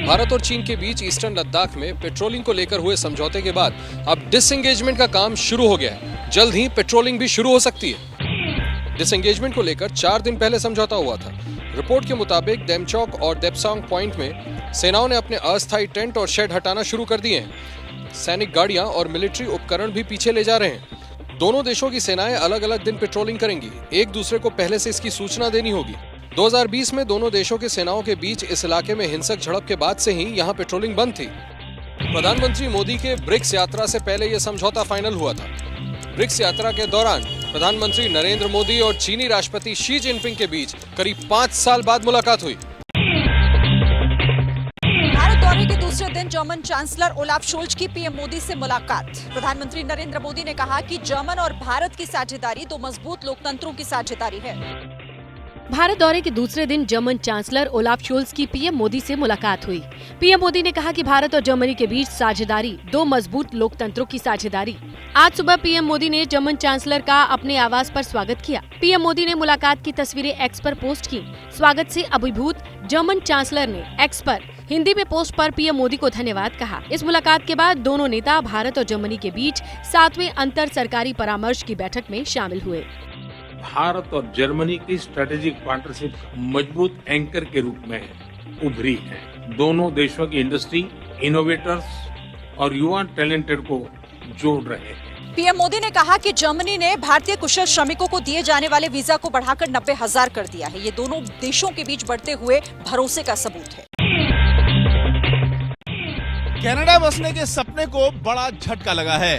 भारत और चीन के बीच ईस्टर्न लद्दाख में पेट्रोलिंग को लेकर हुए समझौते के बाद अब डिसएंगेजमेंट का काम शुरू हो गया है। जल्द ही पेट्रोलिंग भी शुरू हो सकती है। डिसएंगेजमेंट को लेकर 4 दिन पहले समझौता हुआ था। रिपोर्ट के मुताबिक डेमचौक और देपसांग पॉइंट में सेनाओं ने अपने अस्थायी टेंट और शेड हटाना शुरू कर दिए हैं। सैनिक गाड़ियां और मिलिट्री उपकरण भी पीछे ले जा रहे हैं। दोनों देशों की सेनाएं अलग अलग दिन पेट्रोलिंग करेंगी। एक दूसरे को पहले से इसकी सूचना देनी होगी। 2020 में दोनों देशों के सेनाओं के बीच इस इलाके में हिंसक झड़प के बाद से ही यहां पेट्रोलिंग बंद थी। प्रधानमंत्री मोदी के ब्रिक्स यात्रा से पहले यह समझौता फाइनल हुआ था। ब्रिक्स यात्रा के दौरान प्रधानमंत्री नरेंद्र मोदी और चीनी राष्ट्रपति शी जिनपिंग के बीच करीब 5 साल बाद मुलाकात हुई। भारत दौरे के दूसरे दिन जर्मन चांसलर ओलाफ शोल्ज की पीएम मोदी से मुलाकात। प्रधानमंत्री नरेंद्र मोदी ने कहा कि जर्मन और भारत की साझेदारी 2 मजबूत लोकतंत्रों की साझेदारी है। भारत दौरे के दूसरे दिन जर्मन चांसलर ओलाफ शोल्ज की पीएम मोदी से मुलाकात हुई। पीएम मोदी ने कहा कि भारत और जर्मनी के बीच साझेदारी 2 मजबूत लोकतंत्रों की साझेदारी। आज सुबह पीएम मोदी ने जर्मन चांसलर का अपने आवास पर स्वागत किया। पीएम मोदी ने मुलाकात की तस्वीरें एक्स पर पोस्ट की। स्वागत से अभिभूत जर्मन चांसलर ने एक्स पर हिंदी में पोस्ट पर पीएम मोदी को धन्यवाद कहा। इस मुलाकात के बाद दोनों नेता भारत और जर्मनी के बीच 7वें अंतर सरकारी परामर्श की बैठक में शामिल हुए। भारत और जर्मनी की स्ट्रेटेजिक पार्टनरशिप मजबूत एंकर के रूप में उभरी है। दोनों देशों की इंडस्ट्री, इनोवेटर्स और युवा टैलेंटेड को जोड़ रहे हैं। पीएम मोदी ने कहा कि जर्मनी ने भारतीय कुशल श्रमिकों को दिए जाने वाले वीजा को बढ़ाकर 90,000 कर दिया है। ये दोनों देशों के बीच बढ़ते हुए भरोसे का सबूत है। कनाडा बसने के सपने को बड़ा झटका लगा है।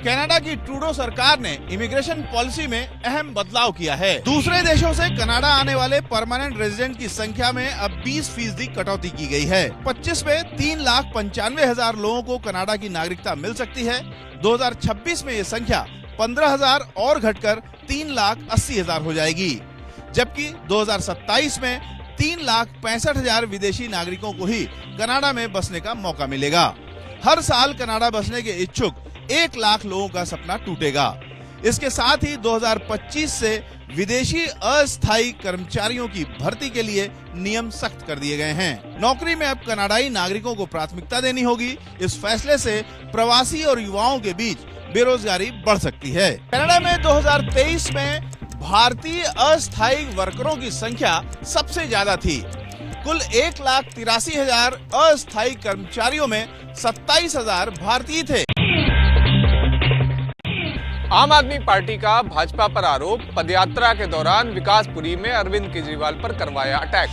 कनाडा की ट्रूडो सरकार ने इमिग्रेशन पॉलिसी में अहम बदलाव किया है। दूसरे देशों से कनाडा आने वाले परमानेंट रेजिडेंट की संख्या में अब 20% कटौती की गई है। 25 में 3,95,000 लोगों को कनाडा की नागरिकता मिल सकती है। 2026 में ये संख्या 15,000 और घटकर 3,80,000 हो जाएगी, जबकि 2027 में 3,65,000 विदेशी नागरिकों को ही कनाडा में बसने का मौका मिलेगा। हर साल कनाडा बसने के इच्छुक 1 लाख लोगों का सपना टूटेगा। इसके साथ ही 2025 से विदेशी अस्थायी कर्मचारियों की भर्ती के लिए नियम सख्त कर दिए गए हैं। नौकरी में अब कनाडाई नागरिकों को प्राथमिकता देनी होगी। इस फैसले से प्रवासी और युवाओं के बीच बेरोजगारी बढ़ सकती है। कनाडा में 2023 में भारतीय अस्थायी वर्करों की संख्या सबसे ज्यादा थी। कुल 1,83,000 अस्थायी कर्मचारियों में 27,000 भारतीय थे। आम आदमी पार्टी का भाजपा पर आरोप, पदयात्रा के दौरान विकासपुरी में अरविंद केजरीवाल पर करवाया अटैक।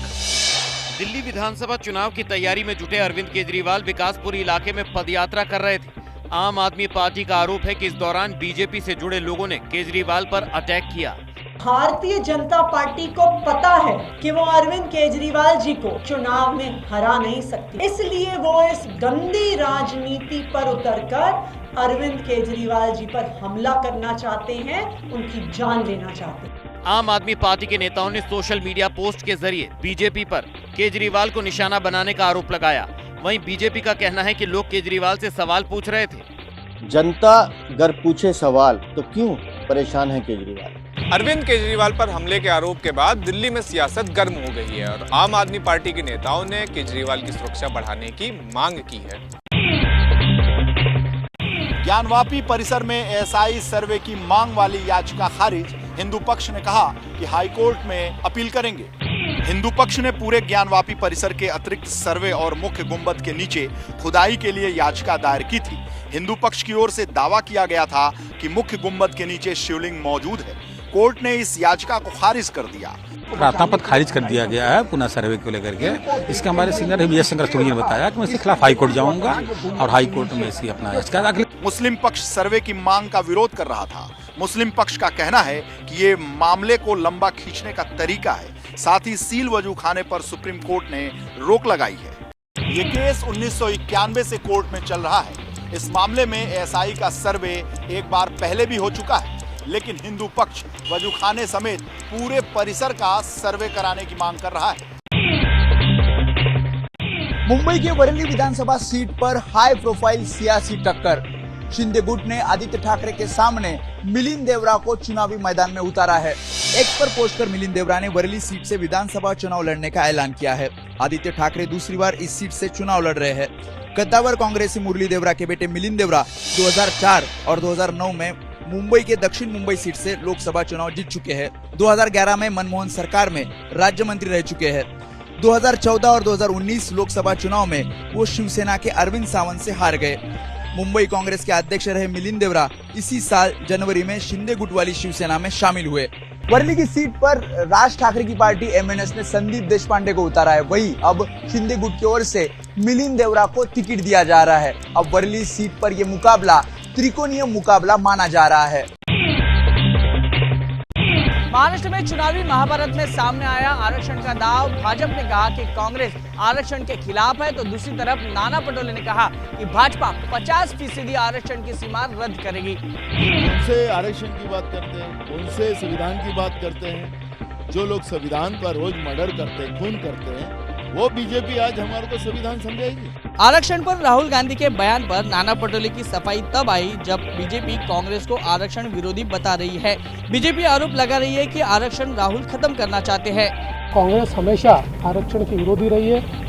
दिल्ली विधानसभा चुनाव की तैयारी में जुटे अरविंद केजरीवाल विकासपुरी इलाके में पदयात्रा कर रहे थे। आम आदमी पार्टी का आरोप है कि इस दौरान बीजेपी से जुड़े लोगों ने केजरीवाल पर अटैक किया। भारतीय जनता पार्टी को पता है कि वो अरविंद केजरीवाल जी को चुनाव में हरा नहीं सकती, इसलिए वो इस गंदी राजनीति पर उतरकर अरविंद केजरीवाल जी पर हमला करना चाहते हैं, उनकी जान लेना चाहते हैं। आम आदमी पार्टी के नेताओं ने सोशल मीडिया पोस्ट के जरिए बीजेपी पर केजरीवाल को निशाना बनाने का आरोप लगाया। वहीं बीजेपी का कहना है कि लोग केजरीवाल से सवाल पूछ रहे थे। जनता अगर पूछे सवाल तो क्यों परेशान है केजरीवाल। अरविंद केजरीवाल पर हमले के आरोप के बाद दिल्ली में सियासत गर्म हो गई है और आम आदमी पार्टी के नेताओं ने केजरीवाल की सुरक्षा बढ़ाने की मांग की है। ज्ञानवापी परिसर में एएसआई सर्वे की मांग वाली याचिका खारिज। हिंदू पक्ष ने कहा कि हाईकोर्ट में अपील करेंगे। हिंदू पक्ष ने पूरे ज्ञानवापी परिसर के अतिरिक्त सर्वे और मुख्य गुंबद के नीचे खुदाई के लिए याचिका दायर की थी। हिंदू पक्ष की ओर से दावा किया गया था कि मुख्य गुंबद के नीचे शिवलिंग मौजूद है। कोर्ट ने इस याचिका को खारिज कर दिया। प्रार्थना पत्र खारिज कर दिया गया है पुनः सर्वे को लेकर के। इसके हमारे सीनियर विजय शंकर सूर्य ने बताया कि मैं इसके खिलाफ हाईकोर्ट जाऊंगा और हाईकोर्ट में इसकी अपना याचिका दाखिल। मुस्लिम पक्ष सर्वे की मांग का विरोध कर रहा था। मुस्लिम पक्ष का कहना है कि ये मामले को लंबा खींचने का तरीका है। साथ ही सील वजू खाने पर सुप्रीम कोर्ट ने रोक लगाई है। ये केस 1991 से कोर्ट में चल रहा है। इस मामले में एएसआई का सर्वे एक बार पहले भी हो चुका है, लेकिन हिंदू पक्ष वजूखाने समेत पूरे परिसर का सर्वे कराने की मांग कर रहा है। मुंबई के बरेली विधानसभा सीट पर हाई प्रोफाइल सियासी टक्कर। शिंदे गुट ने आदित्य ठाकरे के सामने मिलिंद देवरा को चुनावी मैदान में उतारा है। एक्स पर पोस्ट कर मिलिंद देवरा ने वरली सीट से विधानसभा चुनाव लड़ने का ऐलान किया है। आदित्य ठाकरे दूसरी बार इस सीट से चुनाव लड़ रहे हैं। कद्दावर कांग्रेसी मुरली देवरा के बेटे मिलिंद देवरा 2004 और 2009 में मुंबई के दक्षिण मुंबई सीट से लोकसभा चुनाव जीत चुके हैं। 2011 में मनमोहन सरकार में राज्य मंत्री रह चुके हैं। 2014 और 2019 लोकसभा चुनाव में वो शिवसेना के अरविंद सावंत से हार गए। मुंबई कांग्रेस के अध्यक्ष रहे मिलिंद देवरा इसी साल जनवरी में शिंदे गुट वाली शिवसेना में शामिल हुए। वर्ली की सीट पर राज ठाकरे की पार्टी एमएनएस ने संदीप देशपांडे को उतारा है। वहीं अब शिंदे गुट की ओर से मिलिंद देवरा को टिकट दिया जा रहा है। अब वर्ली सीट पर यह मुकाबला त्रिकोणीय मुकाबला माना जा रहा है। महाराष्ट्र में चुनावी महाभारत में सामने आया आरक्षण का दाव। भाजपा ने कहा कि कांग्रेस आरक्षण के खिलाफ है, तो दूसरी तरफ नाना पटोले ने कहा कि भाजपा 50% आरक्षण की सीमा रद्द करेगी। उनसे आरक्षण की बात करते हैं, उनसे संविधान की बात करते हैं। जो लोग संविधान पर रोज मर्डर करते हैं, खून करते हैं, वो बीजेपी आज हमारे को संविधान समझाएगी। आरक्षण पर राहुल गांधी के बयान पर नाना पटोले की सफाई तब आई जब बीजेपी कांग्रेस को आरक्षण विरोधी बता रही है। बीजेपी आरोप लगा रही है कि आरक्षण राहुल खत्म करना चाहते हैं। कांग्रेस हमेशा आरक्षण की विरोधी रही है।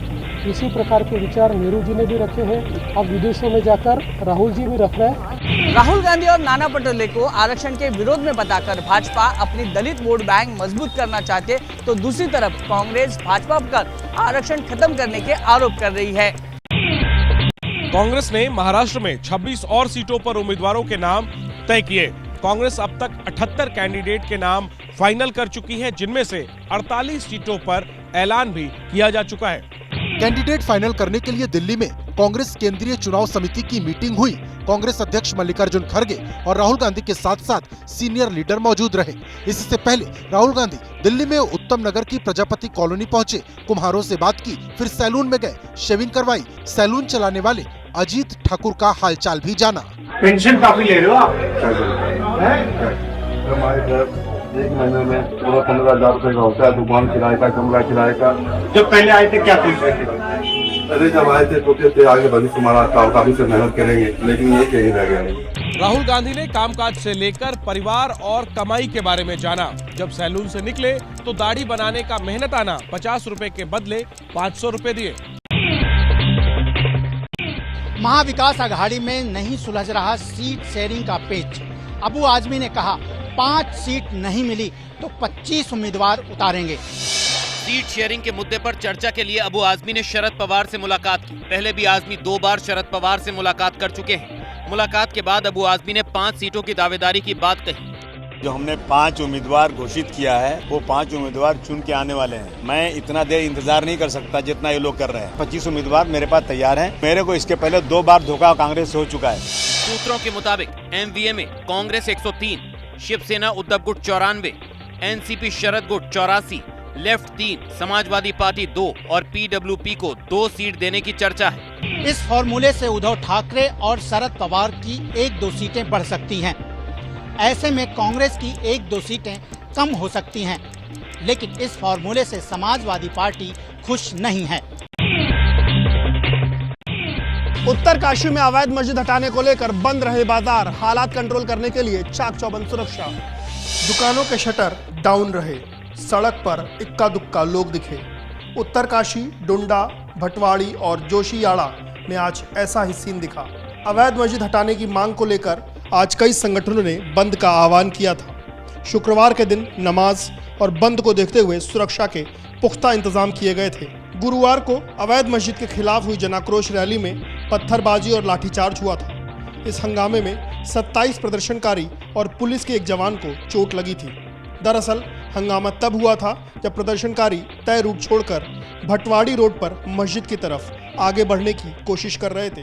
इसी प्रकार के विचार नेहरू जी ने भी रखे हैं। अब विदेशों में जाकर राहुल जी भी रख रहे हैं। राहुल गांधी और नाना पटोले को आरक्षण के विरोध में बताकर भाजपा अपनी दलित वोट बैंक मजबूत करना चाहते, तो दूसरी तरफ कांग्रेस भाजपा पर आरक्षण खत्म करने के आरोप कर रही है। कांग्रेस ने महाराष्ट्र में 26 और सीटों पर उम्मीदवारों के नाम तय किए। कांग्रेस अब तक 78 कैंडिडेट के नाम फाइनल कर चुकी है, जिनमें से 48 सीटों पर ऐलान भी किया जा चुका है। कैंडिडेट फाइनल करने के लिए दिल्ली में कांग्रेस केंद्रीय चुनाव समिति की मीटिंग हुई। कांग्रेस अध्यक्ष मल्लिकार्जुन खड़गे और राहुल गांधी के साथ साथ सीनियर लीडर मौजूद रहे। इससे पहले राहुल गांधी दिल्ली में उत्तम नगर की प्रजापति कॉलोनी पहुंचे, कुम्हारों से बात की, फिर सैलून में गए, शेविंग करवाई। सैलून चलाने वाले अजीत ठाकुर का हालचाल भी जाना। पेंशन काफी ले रहे हो आप? एक महीने में 15,000 रुपए का होता है, दुकान किराए का, कमरा किराए का। जब पहले आए थे क्या पेंशन? अरे जब आए थे सोचे थे आगे भविष्य हमारा काफी से मेहनत करेंगे, लेकिन ये कहीं रह गया। राहुल गांधी ने कामकाज से लेकर परिवार और कमाई के बारे में जाना। जब सैलून से निकले तो दाढ़ी बनाने का मेहनत आना 50 रुपए के बदले 500 रुपए दिए। महाविकास आघाड़ी में नहीं सुलझ रहा सीट शेयरिंग का पेच। अबू आजमी ने कहा 5 सीट नहीं मिली तो 25 उम्मीदवार उतारेंगे। सीट शेयरिंग के मुद्दे पर चर्चा के लिए अबू आजमी ने शरद पवार से मुलाकात की। पहले भी आजमी 2 बार शरद पवार से मुलाकात कर चुके हैं। मुलाकात के बाद अबू आजमी ने 5 सीटों की दावेदारी की बात कही। जो हमने 5 उम्मीदवार घोषित किया है, वो 5 उम्मीदवार चुन के आने वाले हैं। मैं इतना देर इंतजार नहीं कर सकता जितना ये लोग कर रहे हैं। 25 उम्मीदवार मेरे पास तैयार हैं। मेरे को इसके पहले 2 बार धोखा कांग्रेस से हो चुका है। सूत्रों के मुताबिक एमवीए में कांग्रेस 103, शिवसेना उद्धव गुट 94, एनसीपी शरद गुट 84, लेफ्ट 3, समाजवादी पार्टी 2 और पीडब्ल्यूपी को 2 सीट देने की चर्चा है। इस फॉर्मूले से उद्धव ठाकरे और शरद पवार की 1-2 सीटें बढ़ सकती हैं। ऐसे में कांग्रेस की 1-2 सीटें कम हो सकती हैं, लेकिन इस फॉर्मूले से समाजवादी पार्टी खुश नहीं है। उत्तरकाशी में अवैध मस्जिद हटाने को लेकर बंद रहे बाजार। हालात कंट्रोल करने के लिए चाक चौबंद सुरक्षा। दुकानों के शटर डाउन रहे, सड़क पर इक्का दुक्का लोग दिखे। उत्तरकाशी, डुंडा, भटवाड़ी और जोशीयाड़ा में आज ऐसा ही सीन दिखा। अवैध मस्जिद हटाने की मांग को लेकर आज कई संगठनों ने बंद का आह्वान किया था। शुक्रवार के दिन नमाज और बंद को देखते हुए सुरक्षा के पुख्ता इंतजाम किए गए थे। गुरुवार को अवैध मस्जिद के खिलाफ हुई जनाक्रोश रैली में पत्थरबाजी और लाठीचार्ज हुआ था। इस हंगामे में 27 प्रदर्शनकारी और पुलिस के एक जवान को चोट लगी थी। दरअसल हंगामा तब हुआ था जब प्रदर्शनकारी तय रूट छोड़कर भटवाड़ी रोड पर मस्जिद की तरफ आगे बढ़ने की कोशिश कर रहे थे।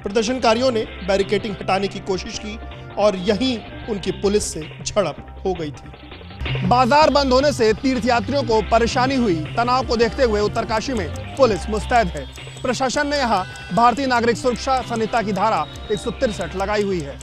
प्रदर्शनकारियों ने बैरिकेडिंग हटाने की कोशिश की और यहीं उनकी पुलिस से झड़प हो गई थी। बाजार बंद होने से तीर्थयात्रियों को परेशानी हुई। तनाव को देखते हुए उत्तरकाशी में पुलिस मुस्तैद है। प्रशासन ने यहां भारतीय नागरिक सुरक्षा संहिता की धारा 163 लगाई हुई है।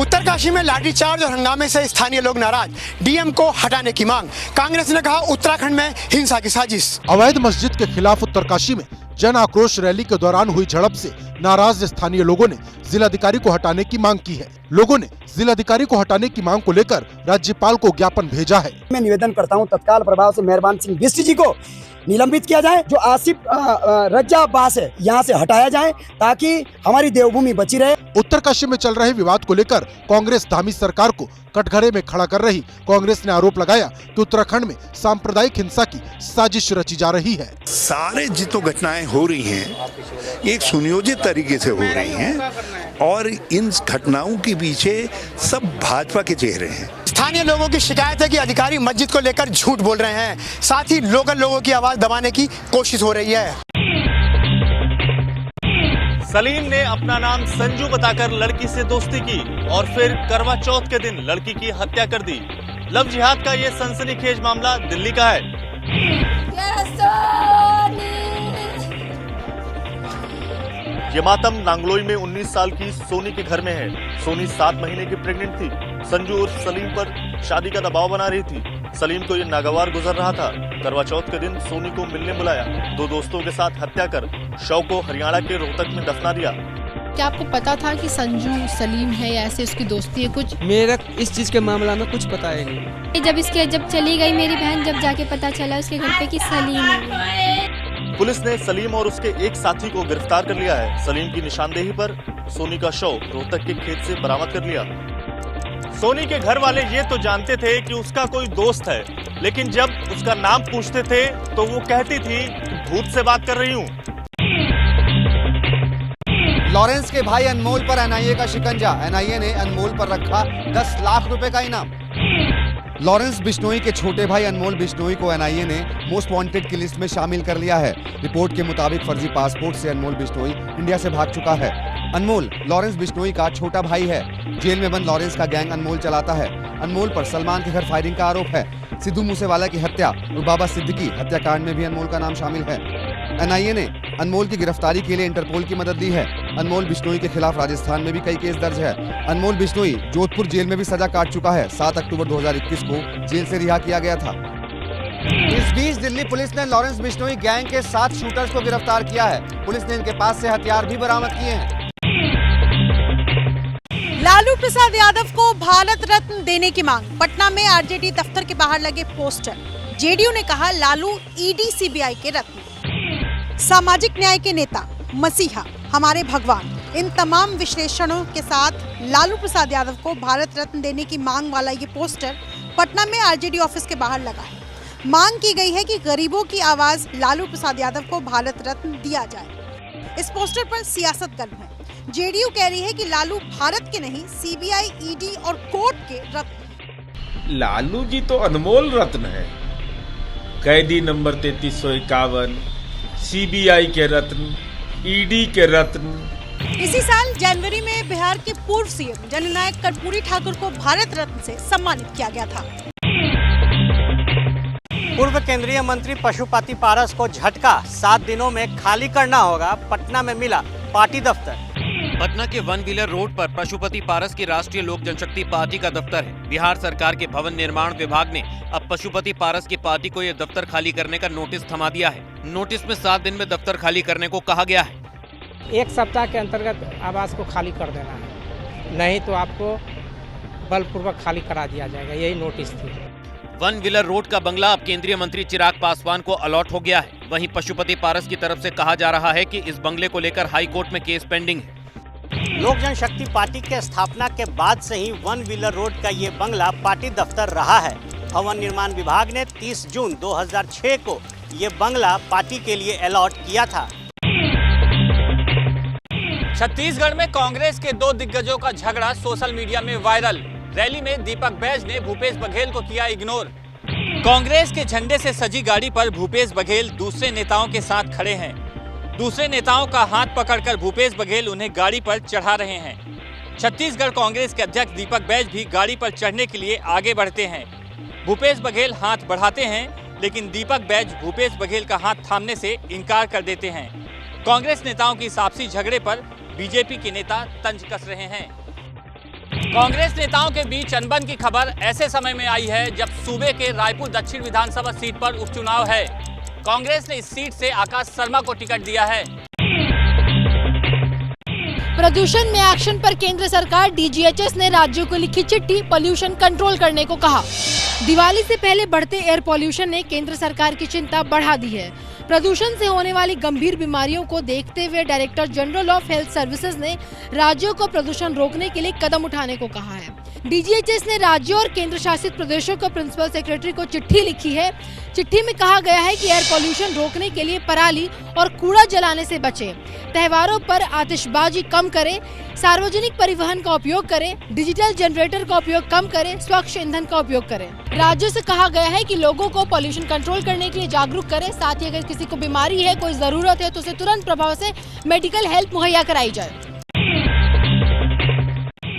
उत्तरकाशी में लाठीचार्ज और हंगामे से स्थानीय लोग नाराज। डीएम को हटाने की मांग। कांग्रेस ने कहा उत्तराखंड में हिंसा की साजिश। अवैध मस्जिद के खिलाफ उत्तरकाशी में जन आक्रोश रैली के दौरान हुई झड़प से नाराज स्थानीय लोगों ने जिलाधिकारी को हटाने की मांग की है। लोगों ने जिलाधिकारी को हटाने की मांग को लेकर राज्यपाल को ज्ञापन भेजा है। मैं निवेदन करता हूं तत्काल प्रभाव से मेहरबान सिंह बिष्ट जी को निलंबित किया जाए, जो आसिफ रज्जा अब्बास है यहाँ से हटाया जाए ताकि हमारी देवभूमि बची रहे। उत्तरकाशी में चल रहे विवाद को लेकर कांग्रेस धामी सरकार को कटघरे में खड़ा कर रही। कांग्रेस ने आरोप लगाया कि उत्तराखंड में सांप्रदायिक हिंसा की साजिश रची जा रही है। सारे जितो घटनाएं हो रही हैं एक सुनियोजित तरीके से हो रही हैं और इन घटनाओं के पीछे सब भाजपा के चेहरे हैं। स्थानीय लोगों की शिकायत है कि अधिकारी मस्जिद को लेकर झूठ बोल रहे हैं, साथ ही लोकल लोगों की आवाज दबाने की कोशिश हो रही है। सलीम ने अपना नाम संजू बताकर लड़की से दोस्ती की और फिर करवा चौथ के दिन लड़की की हत्या कर दी। लव जिहाद का ये सनसनीखेज मामला दिल्ली का है। ये मातम नांगलोई में 19 साल की सोनी के घर में है। सोनी 7 महीने की प्रेग्नेंट थी। संजू उर्फ सलीम पर शादी का दबाव बना रही थी। सलीम को ये नागवार गुजर रहा था। करवा चौथ के दिन सोनी को मिलने बुलाया, 2 दोस्तों के साथ हत्या कर शव को हरियाणा के रोहतक में दफना दिया। क्या आपको पता था कि संजू सलीम है या ऐसे उसकी दोस्ती है कुछ? मेरा इस चीज के मामला में कुछ पता है नहीं। जब चली गई मेरी बहन, जब जाके पता चला उसके घर पे कि सलीम है। पुलिस ने सलीम और उसके एक साथी को गिरफ्तार कर लिया है। सलीम की निशानदेही पर सोनी का शव रोहतक के खेत से बरामद कर लिया। सोनी के घर वाले ये तो जानते थे कि उसका कोई दोस्त है, लेकिन जब उसका नाम पूछते थे तो वो कहती थी भूत से बात कर रही हूँ। लॉरेंस के भाई अनमोल पर एनआईए का शिकंजा। एनआईए ने अनमोल पर रखा 10 लाख रुपए का इनाम। लॉरेंस बिश्नोई के छोटे भाई अनमोल बिश्नोई को एनआईए ने मोस्ट वांटेड की लिस्ट में शामिल कर लिया है। रिपोर्ट के मुताबिक फर्जी पासपोर्ट से अनमोल बिश्नोई इंडिया से भाग चुका है। अनमोल लॉरेंस बिश्नोई का छोटा भाई है। जेल में बंद लॉरेंस का गैंग अनमोल चलाता है। अनमोल पर सलमान के घर फायरिंग का आरोप है। सिद्धू मूसेवाला की हत्या और बाबा सिद्दीकी हत्याकांड में भी अनमोल का नाम शामिल है। एनआईए ने अनमोल की गिरफ्तारी के लिए इंटरपोल की मदद ली है। अनमोल बिश्नोई के खिलाफ राजस्थान में भी कई केस दर्ज है। अनमोल बिश्नोई जोधपुर जेल में भी सजा काट चुका है। 7 अक्टूबर 2021 को जेल से रिहा किया गया था। इस बीच दिल्ली पुलिस ने लॉरेंस बिश्नोई गैंग के 7 शूटर्स को गिरफ्तार किया है। पुलिस ने इनके पास से हथियार भी बरामद किए हैं। लालू प्रसाद यादव को भारत रत्न देने की मांग। पटना में आरजेडी दफ्तर के बाहर लगे पोस्टर। जेडीयू ने कहा लालू ईडी सीबीआई के रत्न। सामाजिक न्याय के नेता, मसीहा, हमारे भगवान, इन तमाम विश्लेषणों के साथ लालू प्रसाद यादव को भारत रत्न देने की मांग वाला ये पोस्टर पटना में आरजेडी ऑफिस के बाहर लगा है। मांग की गई है कि गरीबों की आवाज लालू प्रसाद यादव को भारत रत्न दिया जाए। इस पोस्टर पर सियासत गर्म है। जेडीयू कह रही है कि लालू भारत के नहीं, सीबीआई, ईडी और कोर्ट के रत्न। लालू जी तो अनमोल रत्न है। कैदी नंबर 3351, सीबीआई के रत्न, ईडी के रत्न। इसी साल जनवरी में बिहार के पूर्व सीएम जननायक कर्पूरी ठाकुर को भारत रत्न से सम्मानित किया गया था। पूर्व केंद्रीय मंत्री पशुपति पारस को झटका, 7 दिनों में खाली करना होगा। पटना में मिला पार्टी दफ्तर। पटना के 1 व्हीलर रोड पर पशुपति पारस की राष्ट्रीय लोक जनशक्ति पार्टी का दफ्तर है। बिहार सरकार के भवन निर्माण विभाग ने अब पशुपति पारस की पार्टी को यह दफ्तर खाली करने का नोटिस थमा दिया है। नोटिस में 7 दिन में दफ्तर खाली करने को कहा गया है। 1 सप्ताह के अंतर्गत आवास को खाली कर देना है, नहीं तो आपको बलपूर्वक खाली करा दिया जाएगा, यही नोटिस थी। 1 व्हीलर रोड का बंगला अब केंद्रीय मंत्री चिराग पासवान को अलॉट हो गया है। वहीं पशुपति पारस की तरफ से कहा जा रहा है कि इस बंगले को लेकर हाई कोर्ट में केस पेंडिंग है। लोक जनशक्ति पार्टी के स्थापना के बाद से ही 1 व्हीलर रोड का ये बंगला पार्टी दफ्तर रहा है। भवन निर्माण विभाग ने 30 जून 2006 को ये बंगला पार्टी के लिए अलॉट किया था। छत्तीसगढ़ में कांग्रेस के 2 दिग्गजों का झगड़ा सोशल मीडिया में वायरल। रैली में दीपक बैज ने भूपेश बघेल को किया इग्नोर। कांग्रेस के झंडे से सजी गाड़ी पर भूपेश बघेल दूसरे नेताओं के साथ खड़े हैं। दूसरे नेताओं का हाथ पकड़कर भूपेश बघेल उन्हें गाड़ी पर चढ़ा रहे हैं। छत्तीसगढ़ कांग्रेस के अध्यक्ष दीपक बैज भी गाड़ी पर चढ़ने के लिए आगे बढ़ते हैं। भूपेश बघेल हाथ बढ़ाते हैं, लेकिन दीपक बैज भूपेश बघेल का हाथ थामने से इनकार कर देते हैं। कांग्रेस नेताओं की आपसी झगड़े पर बीजेपी के नेता तंज कस रहे हैं। कांग्रेस नेताओं के बीच अनबन की खबर ऐसे समय में आई है जब सूबे के रायपुर दक्षिण विधानसभा सीट पर उपचुनाव है। कांग्रेस ने इस सीट से आकाश शर्मा को टिकट दिया है। प्रदूषण में एक्शन पर केंद्र सरकार, डीजीएचएस ने राज्यों को लिखी चिट्ठी, पॉल्यूशन कंट्रोल करने को कहा। दिवाली से पहले बढ़ते एयर पॉल्यूशन ने केंद्र सरकार की चिंता बढ़ा दी है। प्रदूषण से होने वाली गंभीर बीमारियों को देखते हुए director general of health services ने राज्यों को प्रदूषण रोकने के लिए कदम उठाने को कहा है। डीजीएचएस ने राज्यों और केंद्र शासित प्रदेशों को प्रिंसिपल सेक्रेटरी को चिट्ठी लिखी है। चिट्ठी में कहा गया है कि एयर पॉल्यूशन रोकने के लिए पराली और कूड़ा जलाने से बचें, त्योहारों पर आतिशबाजी कम करें, सार्वजनिक परिवहन का उपयोग करें, डिजिटल जनरेटर का उपयोग कम करें, स्वच्छ ईंधन का उपयोग करें। राज्यों से कहा गया है कि लोगों को पॉल्यूशन कंट्रोल करने के लिए जागरूक करें। साथ ही अगर किसी को बीमारी है, कोई जरूरत है तो उसे तुरंत प्रभाव से मेडिकल हेल्प मुहैया कराई जाए।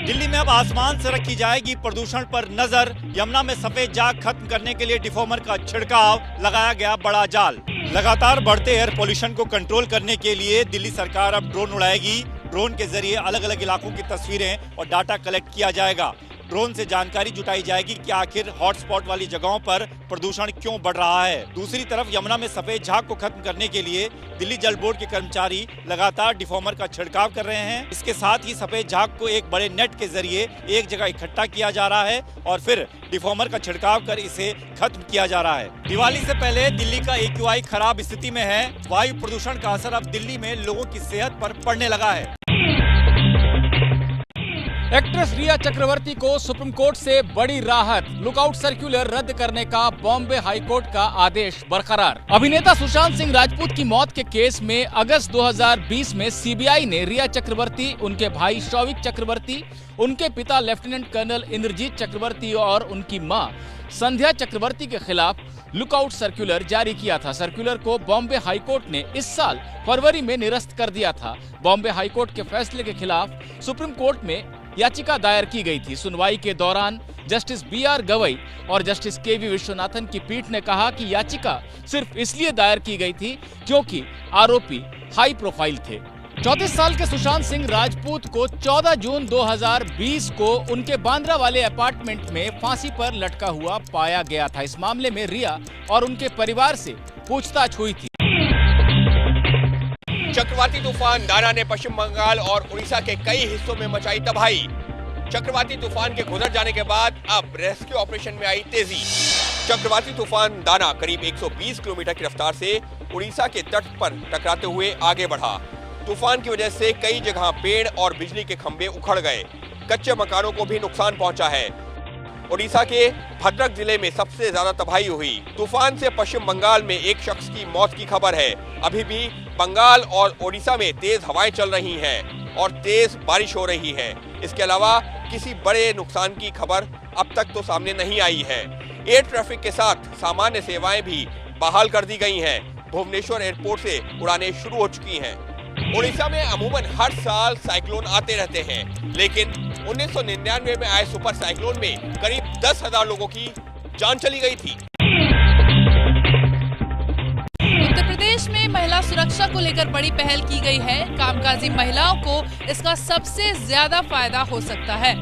दिल्ली में अब आसमान से रखी जाएगी प्रदूषण पर नजर। यमुना में सफेद झाग खत्म करने के लिए डिफॉर्मर का छिड़काव, लगाया गया बड़ा जाल। लगातार बढ़ते एयर पोल्यूशन को कंट्रोल करने के लिए दिल्ली सरकार अब ड्रोन उड़ाएगी। ड्रोन के जरिए अलग अलग इलाकों की तस्वीरें और डाटा कलेक्ट किया जाएगा। ड्रोन से जानकारी जुटाई जाएगी कि आखिर हॉटस्पॉट वाली जगहों पर प्रदूषण क्यों बढ़ रहा है। दूसरी तरफ यमुना में सफेद झाग को खत्म करने के लिए दिल्ली जल बोर्ड के कर्मचारी लगातार डिफॉर्मर का छिड़काव कर रहे हैं। इसके साथ ही सफेद झाग को एक बड़े नेट के जरिए एक जगह इकट्ठा किया जा रहा है और फिर डिफॉर्मर का छिड़काव कर इसे खत्म किया जा रहा है। दिवाली से पहले दिल्ली का AQI खराब स्थिति में है। वायु प्रदूषण का असर अब दिल्ली में लोगों की सेहत पर पड़ने लगा है। एक्ट्रेस रिया चक्रवर्ती को सुप्रीम कोर्ट से बड़ी राहत, लुकआउट सर्कुलर रद्द करने का बॉम्बे हाई कोर्ट का आदेश बरकरार। अभिनेता सुशांत सिंह राजपूत की मौत के केस में अगस्त 2020 में सीबीआई ने रिया चक्रवर्ती, उनके भाई शौविक चक्रवर्ती, उनके पिता लेफ्टिनेंट कर्नल इंद्रजीत चक्रवर्ती और उनकी मां संध्या चक्रवर्ती के खिलाफ लुकआउट सर्कुलर जारी किया था। सर्कुलर को बॉम्बे हाई कोर्ट ने इस साल फरवरी में निरस्त कर दिया था। बॉम्बे हाई कोर्ट के फैसले के खिलाफ सुप्रीम कोर्ट में याचिका दायर की गई थी। सुनवाई के दौरान जस्टिस BR गवई और जस्टिस KV विश्वनाथन की पीठ ने कहा कि याचिका सिर्फ इसलिए दायर की गई थी क्योंकि आरोपी हाई प्रोफाइल थे। 34 साल के सुशांत सिंह राजपूत को 14 जून 2020 को उनके बांद्रा वाले अपार्टमेंट में फांसी पर लटका हुआ पाया गया था। इस मामले में रिया और उनके परिवार से पूछताछ हुई थी। चक्रवाती तूफान दाना ने पश्चिम बंगाल और उड़ीसा के कई हिस्सों में मचाई तबाही। चक्रवाती तूफान के गुजर जाने के बाद अब रेस्क्यू ऑपरेशन में आई तेजी। चक्रवाती तूफान दाना करीब 120 किलोमीटर की रफ्तार से उड़ीसा के तट पर टकराते हुए आगे बढ़ा। तूफान की वजह से कई जगह पेड़ और बिजली के खंभे उखड़ गए। कच्चे मकानों को भी नुकसान पहुंचा है। उड़ीसा के भद्रक जिले में सबसे ज्यादा तबाही हुई। तूफान से पश्चिम बंगाल में एक शख्स की मौत की खबर है। अभी भी बंगाल और उड़ीसा में तेज हवाएं चल रही हैं और तेज बारिश हो रही है। इसके अलावा किसी बड़े नुकसान की खबर अब तक तो सामने नहीं आई है। एयर ट्रैफिक के साथ सामान्य सेवाएं भी बहाल कर दी गई हैं। भुवनेश्वर एयरपोर्ट से उड़ानें शुरू हो चुकी हैं। उड़ीसा में अमूमन हर साल साइक्लोन आते रहते हैं, लेकिन 1999 में आए सुपर साइक्लोन में करीब 10,000 लोगों की जान चली गई थी। उत्तर प्रदेश में महिला सुरक्षा को लेकर बड़ी पहल की गई है। कामकाजी महिलाओं को इसका सबसे ज्यादा फायदा हो सकता है।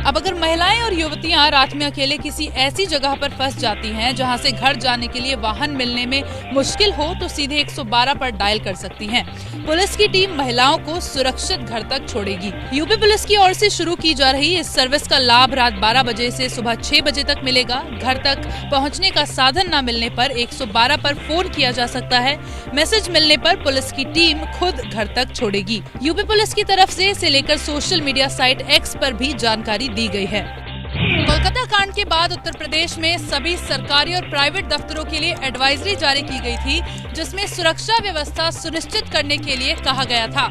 अब अगर महिलाएं और युवतियां रात में अकेले किसी ऐसी जगह पर फंस जाती हैं जहां से घर जाने के लिए वाहन मिलने में मुश्किल हो तो सीधे 112 पर डायल कर सकती हैं। पुलिस की टीम महिलाओं को सुरक्षित घर तक छोड़ेगी। यूपी पुलिस की ओर से शुरू की जा रही इस सर्विस का लाभ रात 12 बजे से सुबह 6 बजे तक मिलेगा। घर तक पहुंचने का साधन न मिलने पर 112 पर फोन किया जा सकता है। मैसेज मिलने पर पुलिस की टीम खुद घर तक छोड़ेगी। यूपी पुलिस की तरफ से इसे लेकर सोशल मीडिया साइट X पर भी जानकारी दी गई है। कोलकाता कांड के बाद उत्तर प्रदेश में सभी सरकारी और प्राइवेट दफ्तरों के लिए एडवाइजरी जारी की गई थी, जिसमें सुरक्षा व्यवस्था सुनिश्चित करने के लिए कहा गया था।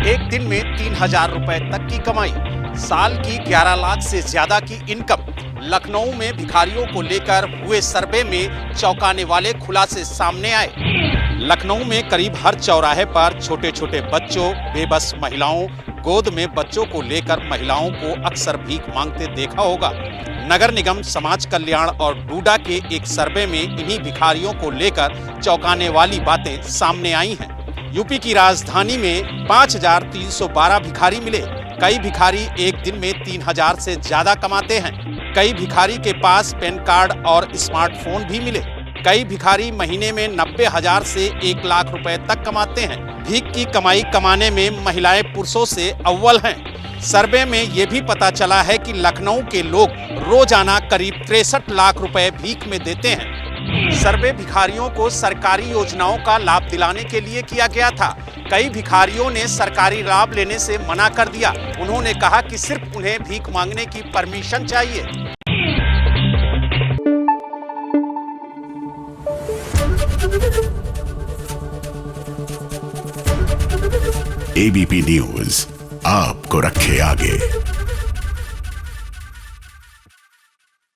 एक दिन में 3,000 रुपए तक की कमाई, साल की 11 लाख से ज्यादा की इनकम। लखनऊ में भिखारियों को लेकर हुए सर्वे में चौंकाने वाले खुलासे सामने आए। लखनऊ में करीब हर चौराहे पर छोटे छोटे बच्चों, बेबस महिलाओं, गोद में बच्चों को लेकर महिलाओं को अक्सर भीख मांगते देखा होगा। नगर निगम, समाज कल्याण और डूडा के एक सर्वे में इन्हीं भिखारियों को लेकर चौंकाने वाली बातें सामने आई हैं। यूपी की राजधानी में 5,312 भिखारी मिले। कई भिखारी एक दिन में 3,000 से ज्यादा कमाते हैं। कई भिखारी के पास पैन कार्ड और स्मार्टफोन भी मिले। कई भिखारी महीने में 90,000 से 1 लाख रुपए तक कमाते हैं। भीख की कमाई कमाने में महिलाएं पुरुषों से अव्वल हैं। सर्वे में ये भी पता चला है कि लखनऊ के लोग रोजाना करीब 63 लाख रुपए भीख में देते हैं। सर्वे भिखारियों को सरकारी योजनाओं का लाभ दिलाने के लिए किया गया था। कई भिखारियों ने सरकारी लाभ लेने से मना कर दिया। उन्होंने कहा कि सिर्फ उन्हें भीख मांगने की परमिशन चाहिए। एबीपी न्यूज आपको रखे आगे।